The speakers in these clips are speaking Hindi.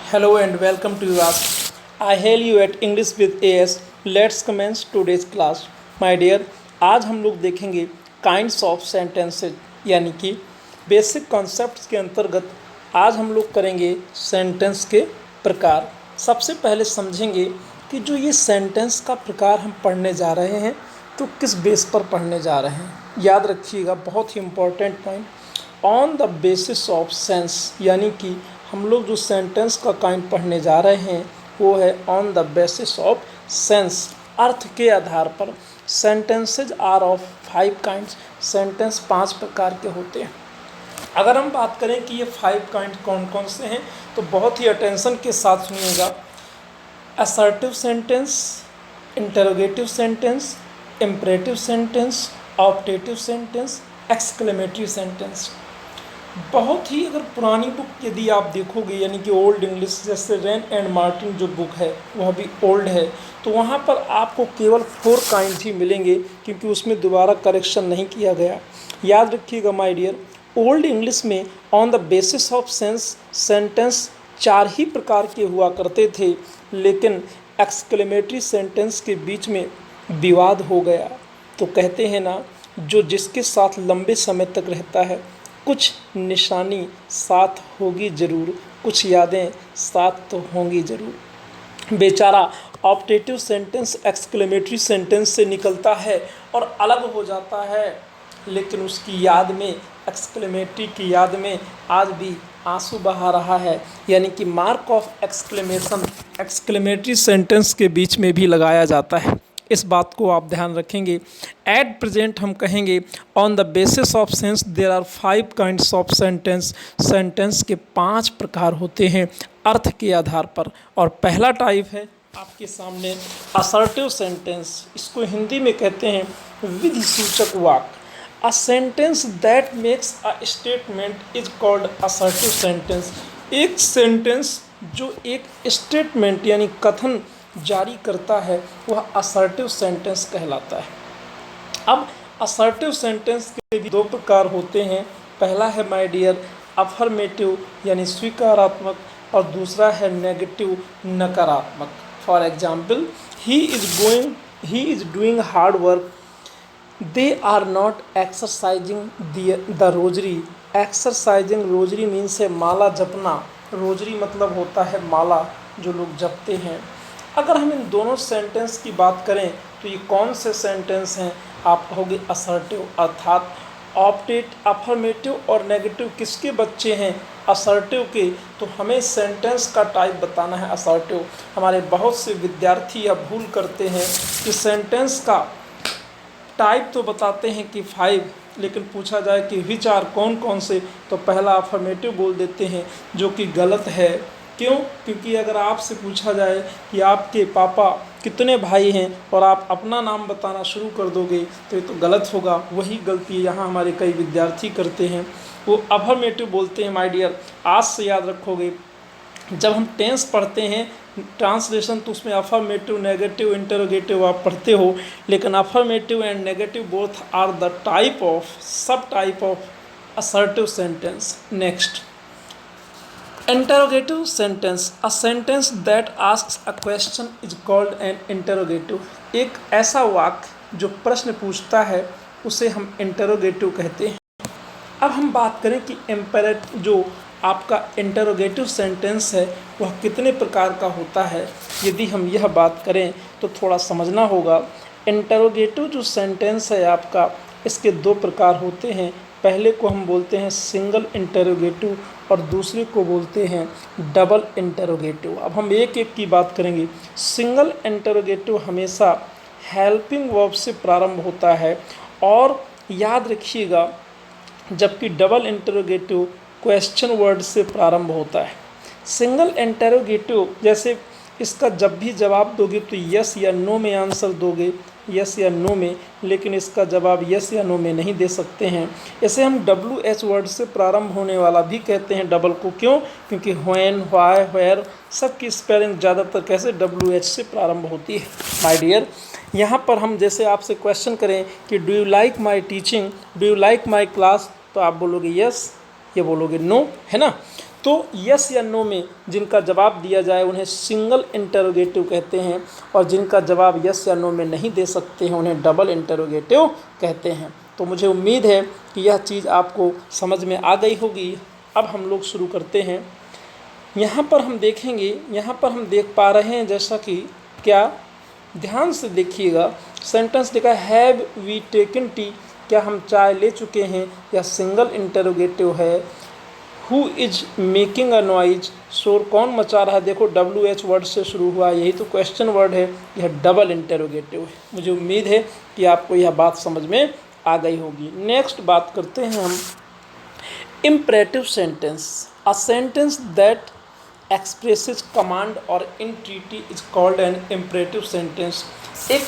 Hello and welcome to us. I hail you at English with AS. Let's commence today's class. My dear, आज हम लोग देखेंगे काइंड्स ऑफ सेंटेंसेज यानी कि बेसिक कॉन्सेप्ट्स के अंतर्गत आज हम लोग करेंगे सेंटेंस के प्रकार। सबसे पहले समझेंगे कि जो ये सेंटेंस का प्रकार हम पढ़ने जा रहे हैं तो किस बेस पर पढ़ने जा रहे हैं। याद रखिएगा, बहुत ही important point, on the basis of sense, यानी कि हम लोग जो सेंटेंस का काइंड पढ़ने जा रहे हैं वो है on the basis of sense, अर्थ के आधार पर। Sentences are of 5 kinds, sentence 5 प्रकार के होते हैं। अगर हम बात करें कि ये 5 काइंड कौन कौन से हैं तो बहुत ही अटेंशन के साथ सुनिएगा। Assertive sentence, interrogative sentence, imperative sentence, optative sentence, exclamatory sentence. बहुत ही अगर पुरानी बुक यदि आप देखोगे यानी कि ओल्ड इंग्लिश, जैसे रेन एंड मार्टिन जो बुक है वह भी ओल्ड है, तो वहाँ पर आपको केवल 4 काइंड ही मिलेंगे क्योंकि उसमें दोबारा करेक्शन नहीं किया गया। याद रखिएगा माय डियर, ओल्ड इंग्लिश में on the basis of sense sentence 4 ही प्रकार के हुआ करते थे, लेकिन एक्सक्लेमेटरी सेंटेंस के बीच में विवाद हो गया। तो कहते हैं ना, जो जिसके साथ लंबे समय तक रहता है कुछ निशानी साथ होगी ज़रूर, कुछ यादें साथ तो होंगी ज़रूर। बेचारा ऑप्टेटिव सेंटेंस एक्सक्लेमेटरी सेंटेंस से निकलता है और अलग हो जाता है, लेकिन उसकी याद में, एक्सक्लेमेटरी की याद में आज भी आंसू बहा रहा है। यानी कि mark of exclamation exclamatory sentence के बीच में भी लगाया जाता है। इस बात को आप ध्यान रखेंगे। एट प्रेजेंट हम कहेंगे on the basis of sense there are 5 kinds of sentence, sentence के 5 प्रकार होते हैं अर्थ के आधार पर। और पहला टाइप है आपके सामने असर्टिव सेंटेंस, इसको हिंदी में कहते हैं विधि सूचक वाक्य। अ sentence that makes a statement is called assertive sentence. एक सेंटेंस जो एक स्टेटमेंट यानी कथन जारी करता है वह असर्टिव सेंटेंस कहलाता है। अब असर्टिव सेंटेंस के भी 2 प्रकार होते हैं। पहला है माय डियर अफर्मेटिव यानी स्वीकारात्मक, और दूसरा है नेगेटिव नकारात्मक। For example, he is doing hard work, they are not exercising the rosary. Exercising rosary means है माला जपना, रोजरी मतलब होता है माला जो लोग जपते हैं। अगर हम इन दोनों सेंटेंस की बात करें तो ये कौन से सेंटेंस हैं? आप कहोगे असर्टिव, अर्थात ऑप्टेट अफर्मेटिव और नेगेटिव किसके बच्चे हैं? असर्टिव के। तो हमें सेंटेंस का टाइप बताना है असर्टिव। हमारे बहुत से विद्यार्थी यह भूल करते हैं कि सेंटेंस का टाइप तो बताते हैं कि 5, लेकिन पूछा जाए कि विचार कौन कौन से, तो पहला अफर्मेटिव बोल देते हैं, जो कि गलत है। क्यों? क्योंकि अगर आपसे पूछा जाए कि आपके पापा कितने भाई हैं और आप अपना नाम बताना शुरू कर दोगे तो ये तो गलत होगा। वही गलती यहाँ हमारे कई विद्यार्थी करते हैं, वो अफर्मेटिव बोलते हैं। माय डियर, आज से याद रखोगे, जब हम टेंस पढ़ते हैं ट्रांसलेशन तो उसमें अफर्मेटिव, नेगेटिव, इंटरोगेटिव आप पढ़ते हो, लेकिन affirmative and negative both are the type of, sub type of assertive sentence. Next, interrogative sentence, a sentence that asks a question is called an interrogative। एक ऐसा वाक्य जो प्रश्न पूछता है उसे हम इंटरोगेटिव कहते हैं। अब हम बात करें कि जो आपका इंटरोगेटिव सेंटेंस है वह कितने प्रकार का होता है। यदि हम यह बात करें तो थोड़ा समझना होगा। इंटरोगेटिव जो सेंटेंस है आपका, इसके 2 प्रकार होते हैं। पहले को हम बोलते हैं सिंगल इंटरोगेटिव और दूसरे को बोलते हैं डबल इंटरोगेटिव। अब हम एक एक की बात करेंगे। सिंगल इंटरोगेटिव हमेशा हेल्पिंग वर्ब से प्रारंभ होता है, और याद रखिएगा, जबकि डबल इंटरोगेटिव क्वेश्चन वर्ड से प्रारंभ होता है। सिंगल इंटरोगेटिव जैसे इसका जब भी जवाब दोगे तो यस या नो में आंसर दोगे, यस या नो में, लेकिन इसका जवाब यस या नो में नहीं दे सकते हैं। इसे हम WH वर्ड से प्रारंभ होने वाला भी कहते हैं डबल को। क्यों? क्योंकि व्हेन, व्हाई, वेयर सब की स्पेलिंग ज़्यादातर कैसे WH से प्रारंभ होती है। माय डियर, यहाँ पर हम जैसे आपसे क्वेश्चन करें कि do you like my teaching, do you like my class, तो आप बोलोगे यस, ये बोलोगे नो, है ना। तो यस या नो में जिनका जवाब दिया जाए उन्हें सिंगल इंटरोगेटिव कहते हैं, और जिनका जवाब यस या नो में नहीं दे सकते हैं उन्हें डबल इंटरोगेटिव कहते हैं। तो मुझे उम्मीद है कि यह चीज़ आपको समझ में आ गई होगी। अब हम लोग शुरू करते हैं। यहाँ पर हम देखेंगे, यहाँ पर हम देख पा रहे हैं जैसा कि क्या, ध्यान से देखिएगा, सेंटेंस लिखा है हैव वी टेकन टी, क्या हम चाय ले चुके हैं, या सिंगल इंटरोगेटिव है। Who is making a noise, शोर कौन मचा रहा है, देखो WH वर्ड से शुरू हुआ, यही तो क्वेश्चन वर्ड है, यह डबल इंटरोगेटिव है। मुझे उम्मीद है कि आपको यह बात समझ में आ गई होगी। नेक्स्ट बात करते हैं हम imperative sentence. A sentence that expresses command और entreaty is called an imperative sentence. एक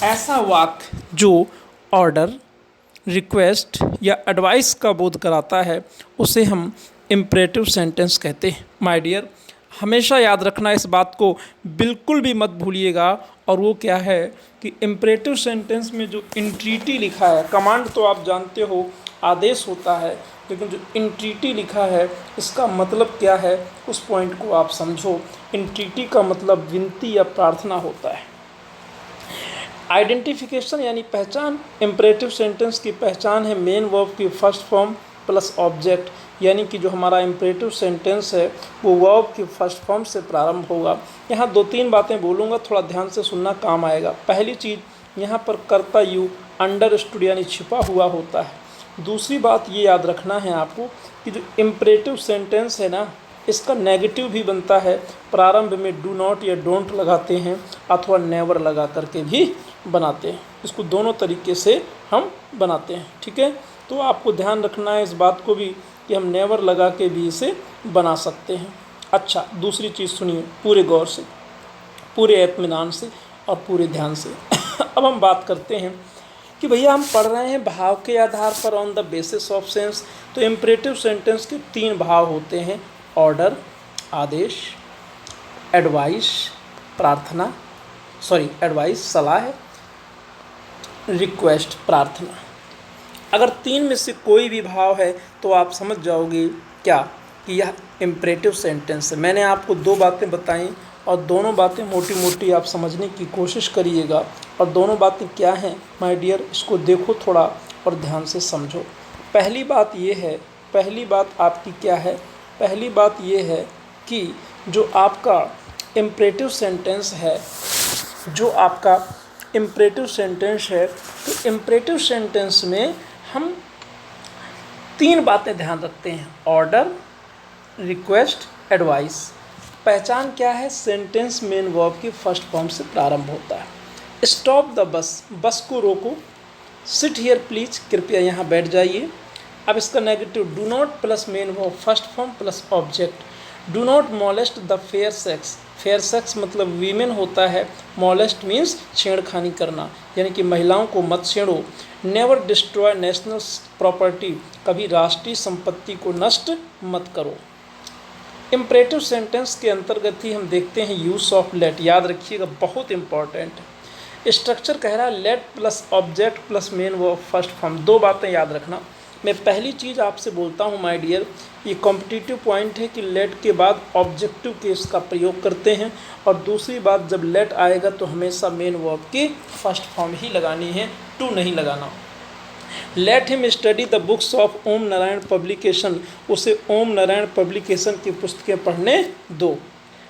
ऐसा वाक्य जो ऑर्डर, रिक्वेस्ट या एडवाइस का बोध कराता है उसे हम इम्परेटिव सेंटेंस कहते हैं। माय डियर, हमेशा याद रखना इस बात को, बिल्कुल भी मत भूलिएगा। और वो क्या है कि इम्परेटिव सेंटेंस में जो इंट्रीटी लिखा है, कमांड तो आप जानते हो आदेश होता है, लेकिन जो इंट्रीटी लिखा है इसका मतलब क्या है उस पॉइंट को आप समझो। इंट्रीटी का मतलब विनती या प्रार्थना होता है। आइडेंटिफिकेशन यानी पहचान, इम्परेटिव सेंटेंस की पहचान है मेन वर्ब की फर्स्ट फॉर्म प्लस ऑब्जेक्ट, यानी कि जो हमारा इम्परेटिव सेंटेंस है वो वर्ब की फर्स्ट फॉर्म से प्रारंभ होगा। यहाँ 2-3 बातें बोलूँगा, थोड़ा ध्यान से सुनना, काम आएगा। पहली चीज़, यहाँ पर कर्ता यू अंडरस्टूड यानी छिपा हुआ होता है। दूसरी बात ये याद रखना है आपको कि जो इम्परेटिव सेंटेंस है ना, इसका नेगेटिव भी बनता है। प्रारंभ में डू नॉट या डोंट लगाते हैं अथवा नेवर लगा करके भी बनाते हैं। इसको दोनों तरीके से हम बनाते हैं, ठीक है। तो आपको ध्यान रखना है इस बात को भी कि हम नेवर लगा के भी इसे बना सकते हैं। अच्छा, दूसरी चीज़ सुनिए पूरे गौर से, पूरे इत्मीनान से और पूरे ध्यान से। अब हम बात करते हैं कि भैया हम पढ़ रहे हैं भाव के आधार पर, on the basis of sense. तो इम्परेटिव सेंटेंस के 3 भाव होते हैं, ऑर्डर आदेश, एडवाइस प्रार्थना, एडवाइस सलाह, रिक्वेस्ट प्रार्थना। अगर 3 में से कोई भी भाव है तो आप समझ जाओगे क्या कि यह इम्परेटिव सेंटेंस है। मैंने आपको 2 बातें बताई और दोनों बातें मोटी मोटी आप समझने की कोशिश करिएगा। और दोनों बातें क्या हैं माय डियर, इसको देखो थोड़ा और ध्यान से समझो। पहली बात ये है, पहली बात आपकी क्या है, पहली बात ये है कि जो आपका इम्परेटिव सेंटेंस है, जो आपका इम्परेटिव सेंटेंस है, तो इम्परेटिव सेंटेंस में हम 3 बातें ध्यान रखते हैं, ऑर्डर, रिक्वेस्ट, एडवाइस। पहचान क्या है, सेंटेंस मेन वर्ब की फर्स्ट फॉर्म से प्रारंभ होता है। स्टॉप द बस, बस को रोको। सिट हियर प्लीज, कृपया यहाँ बैठ जाइए। अब इसका negative, do not plus main verb first form plus object. Do not molest the fair sex, fair sex मतलब वीमेन होता है, मॉलेस्ट मीन्स छेड़खानी करना, यानी कि महिलाओं को मत छेड़ो। नेवर डिस्ट्रॉय नेशनल प्रॉपर्टी, कभी राष्ट्रीय संपत्ति को नष्ट मत करो। इम्परेटिव सेंटेंस के अंतर्गत ही हम देखते हैं यूज ऑफ लेट, याद रखिएगा बहुत इंपॉर्टेंट है। स्ट्रक्चर कह रहा है late plus object plus main verb first form. 2 बातें याद रखना। मैं पहली चीज़ आपसे बोलता हूँ माय डियर, ये कॉम्पिटिटिव पॉइंट है कि लेट के बाद ऑब्जेक्टिव केस का प्रयोग करते हैं। और दूसरी बात, जब लेट आएगा तो हमेशा मेन वर्ब की फर्स्ट फॉर्म ही लगानी है, टू नहीं लगाना। Let him study the books of Om Narayan publication, उसे ओम नारायण पब्लिकेशन की पुस्तकें पढ़ने दो।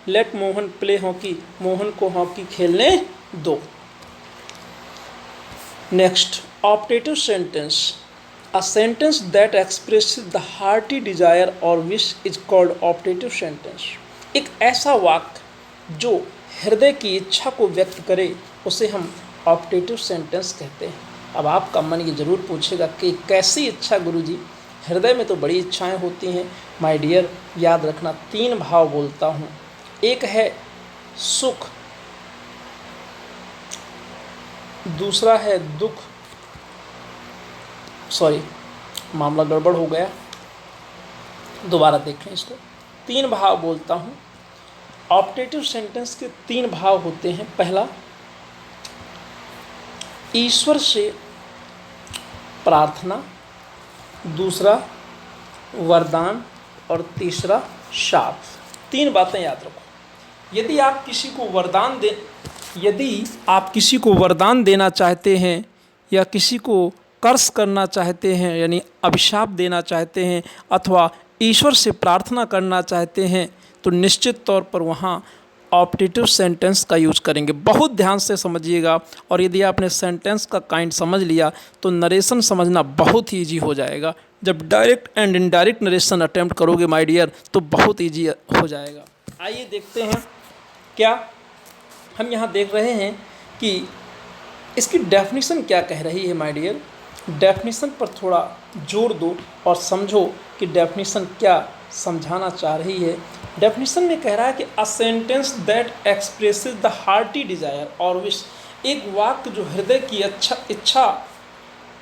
Let Mohan play hockey, Mohan को हॉकी खेलने दो। Next, optative sentence. A sentence that expresses the hearty desire or wish is called optative sentence. एक ऐसा वाक्य जो हृदय की इच्छा को व्यक्त करे उसे हम ऑप्टेटिव सेंटेंस कहते हैं। अब आपका मन ये जरूर पूछेगा कि कैसी इच्छा गुरुजी, हृदय में तो बड़ी इच्छाएं होती हैं। माय डियर, याद रखना 3 भाव बोलता हूँ। एक है सुख, दूसरा है दुख, मामला गड़बड़ हो गया, दोबारा देखें इसको। 3 भाव बोलता हूँ। ऑप्टेटिव सेंटेंस के 3 भाव होते हैं। पहला, ईश्वर से प्रार्थना, दूसरा वरदान और तीसरा शार्प। 3 बातें याद रखो। यदि आप किसी को वरदान देना चाहते हैं या किसी को कर्स करना चाहते हैं यानी अभिशाप देना चाहते हैं अथवा ईश्वर से प्रार्थना करना चाहते हैं तो निश्चित तौर पर वहाँ ऑप्टेटिव सेंटेंस का यूज करेंगे। बहुत ध्यान से समझिएगा, और यदि आपने सेंटेंस का काइंड समझ लिया तो नरेशन समझना बहुत ही ईजी हो जाएगा। जब direct and indirect narration attempt करोगे माय डियर तो बहुत ईजी हो जाएगा। आइए देखते हैं क्या हम यहाँ देख रहे हैं कि इसकी डेफिनेशन क्या कह रही है माय डियर। डेफिनेशन पर थोड़ा जोर दो और समझो कि डेफिनेशन क्या समझाना चाह रही है। डेफिनेशन में कह रहा है कि a sentence that expresses the hearty desire और विश, एक वाक्य जो हृदय की इच्छा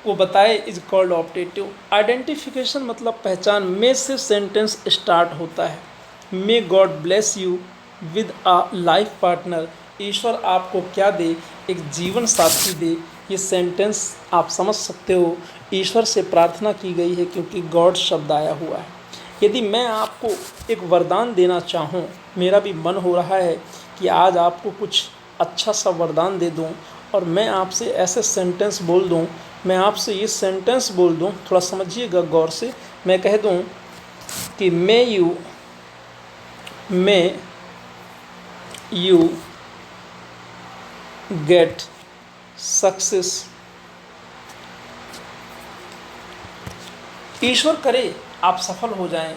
को बताए इज कॉल्ड ऑप्टेटिव। आइडेंटिफिकेशन मतलब पहचान। मे से सेंटेंस स्टार्ट होता है, may God bless you with a life partner, ईश्वर आपको क्या दे, एक जीवन साथी दे। ये सेंटेंस आप समझ सकते हो ईश्वर से प्रार्थना की गई है क्योंकि गॉड शब्द आया हुआ है। यदि मैं आपको एक वरदान देना चाहूँ, मेरा भी मन हो रहा है कि आज आपको कुछ अच्छा सा वरदान दे दूँ और मैं आपसे ऐसे सेंटेंस बोल दूँ, मैं आपसे ये सेंटेंस बोल दूँ, थोड़ा समझिएगा गौर से। मैं कह दूँ कि मे यू गेट सक्सेस, ईश्वर करे आप सफल हो जाएं।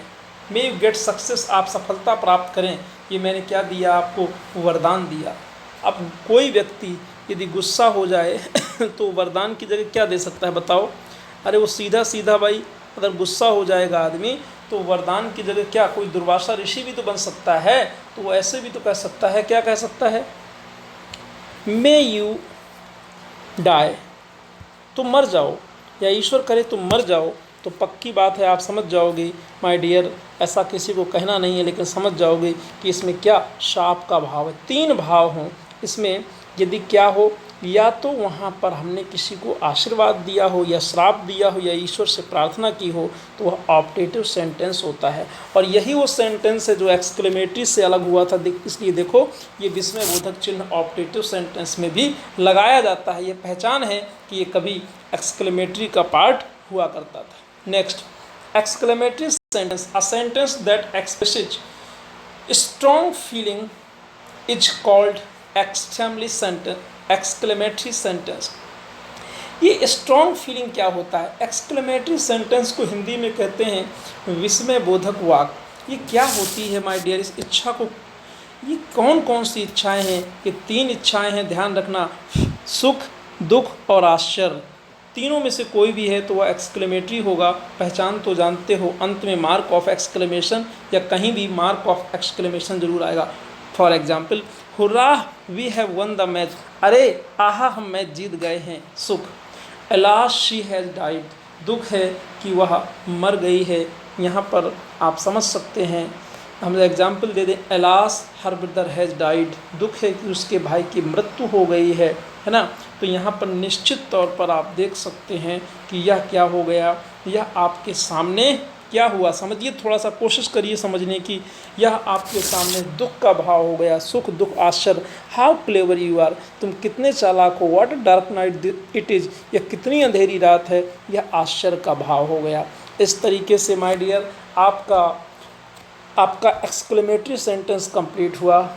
मे यू गेट सक्सेस, आप सफलता प्राप्त करें। ये मैंने क्या दिया आपको, वरदान दिया। अब कोई व्यक्ति यदि गुस्सा हो जाए तो वरदान की जगह क्या दे सकता है बताओ। अरे वो सीधा सीधा भाई, अगर गुस्सा हो जाएगा आदमी तो वरदान की जगह क्या, कोई दुर्वासा ऋषि भी तो बन सकता है। तो वो ऐसे भी तो कह सकता है, क्या कह सकता है, मे यू डाई, तुम मर जाओ, या ईश्वर करे तुम मर जाओ। तो पक्की बात है आप समझ जाओगे माय डियर, ऐसा किसी को कहना नहीं है लेकिन समझ जाओगे कि इसमें क्या शाप का भाव है। 3 भाव हों इसमें, यदि क्या हो, या तो वहाँ पर हमने किसी को आशीर्वाद दिया हो या श्राप दिया हो या ईश्वर से प्रार्थना की हो तो वह ऑप्टेटिव सेंटेंस होता है। और यही वो सेंटेंस है जो एक्सक्लेमेटरी से अलग हुआ था। इसलिए देखो ये विस्मयबोधक चिन्ह ऑप्टेटिव सेंटेंस में भी लगाया जाता है। ये पहचान है कि ये कभी एक्सक्लेमेटरी का पार्ट हुआ करता था। Next, exclamatory sentence, a sentence that expresses strong feeling is called exclamatory sentence. ये स्ट्रॉन्ग फीलिंग क्या होता है, एक्सक्लेमेटरी सेंटेंस को हिंदी में कहते हैं विस्मयबोधक वाक्य। ये क्या होती है माय डियर, इस इच्छा को, ये कौन कौन सी इच्छाएं हैं, ये 3 इच्छाएं हैं, ध्यान रखना, सुख, दुख और आश्चर्य। तीनों में से कोई भी है तो वह एक्सक्लेमेटरी होगा। पहचान तो जानते हो, अंत में मार्क ऑफ एक्सक्लेमेशन या कहीं भी मार्क ऑफ एक्सक्लेमेशन जरूर आएगा। For example, hurrah we have won the match, अरे आहा हम मैच जीत गए हैं। सुख, अलास शी हैज़ डाइड, दुख है कि वह मर गई है। यहाँ पर आप समझ सकते हैं, हम एग्जाम्पल दे दें, alas her brother has died, दुख है कि उसके भाई की मृत्यु हो गई है ना। तो यहाँ पर निश्चित तौर पर आप देख सकते हैं कि यह क्या हो गया, यह आपके सामने क्या हुआ, समझिए, थोड़ा सा कोशिश करिए समझने की। यह आपके सामने दुख का भाव हो गया, सुख, दुख, आश्चर्य। हाउ क्लेवर यू आर, तुम कितने चालाक हो। What dark night it is, यह कितनी अंधेरी रात है, यह आश्चर्य का भाव हो गया। इस तरीके से माय डियर आपका एक्सक्लेमेटरी सेंटेंस कंप्लीट हुआ।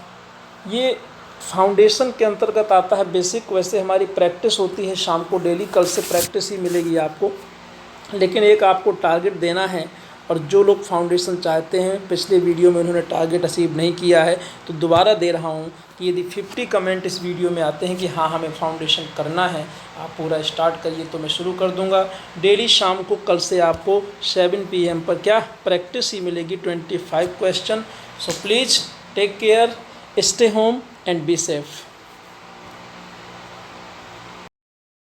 ये फाउंडेशन के अंतर्गत आता है, बेसिक। वैसे हमारी प्रैक्टिस होती है शाम को डेली, कल से प्रैक्टिस ही मिलेगी आपको, लेकिन एक आपको टारगेट देना है। और जो लोग फाउंडेशन चाहते हैं, पिछले वीडियो में उन्होंने टारगेट अचीव नहीं किया है, तो दोबारा दे रहा हूँ कि यदि 50 कमेंट इस वीडियो में आते हैं कि हाँ हमें फाउंडेशन करना है, आप पूरा स्टार्ट करिए तो मैं शुरू कर दूँगा। डेली शाम को कल से आपको 7 PM पर क्या प्रैक्टिस ही मिलेगी, 25 question. So please take care, stay home and be safe.